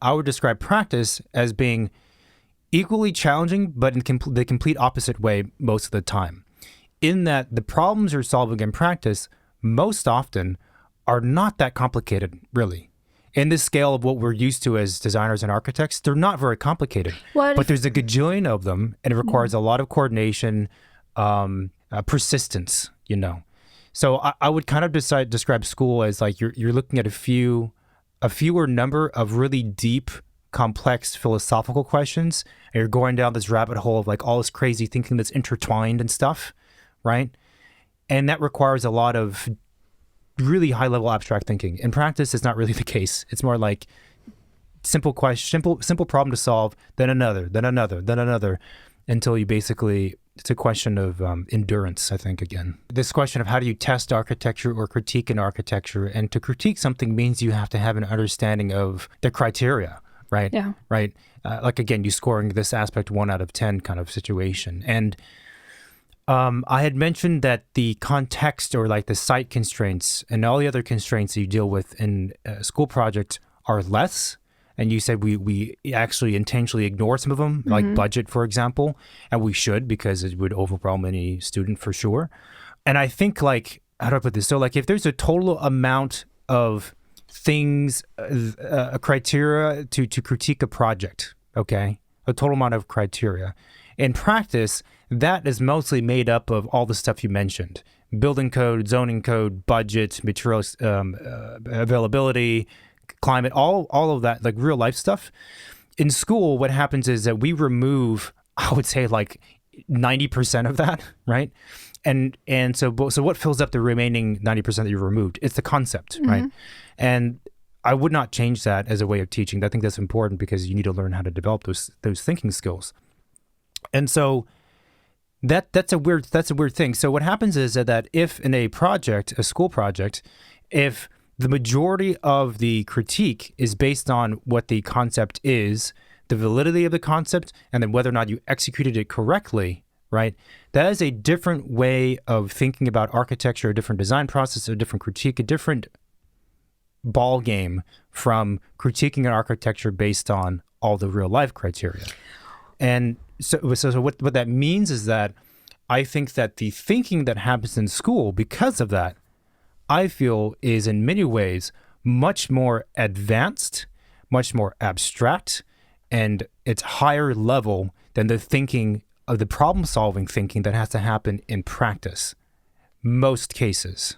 I would describe practice as being equally challenging, but in the complete opposite way most of the time. In that the problems you're solving in practice most often are not that complicated, really. In this scale of what we're used to as designers and architects, they're not very complicated. But there's a gajillion of them, and it requires a lot of coordination, persistence, you know. So I would kind of describe school as like you're looking at a fewer number of really deep, complex philosophical questions, and you're going down this rabbit hole of like all this crazy thinking that's intertwined and stuff, right? And that requires a lot of really high-level abstract thinking. In practice, it's not really the case. It's more like simple question, simple problem to solve, then another, until you basically, it's a question of endurance, I think, again. This question of how do you test architecture or critique an architecture, and to critique something means you have to have an understanding of the criteria, right? Yeah. Right? Like, again, you scoring this aspect 1 out of 10 kind of situation. And I had mentioned that the context or like the site constraints and all the other constraints that you deal with in a school project are less. And you said we actually intentionally ignore some of them, like budget, for example. And we should, because it would overwhelm any student for sure. And I think, like, how do I put this? So like if there's a total amount of things, a criteria to critique a project, okay? A total amount of criteria. In practice, that is mostly made up of all the stuff you mentioned: building code, zoning code, budget, materials availability, climate, all of that, like real life stuff. In school, what happens is that we remove, I would say, like 90% of that, right? And so what fills up the remaining 90% that you removed? It's the concept, right? And I would not change that as a way of teaching. I think that's important because you need to learn how to develop those thinking skills. And so that's a weird thing. So what happens is that if in a school project, if the majority of the critique is based on what the concept is, the validity of the concept, and then whether or not you executed it correctly, right? That is a different way of thinking about architecture, a different design process, a different critique, a different ball game from critiquing an architecture based on all the real life criteria. And so what that means is that I think that the thinking that happens in school because of that, I feel, is in many ways much more advanced, much more abstract, and it's higher level than the thinking of the problem-solving thinking that has to happen in practice, most cases.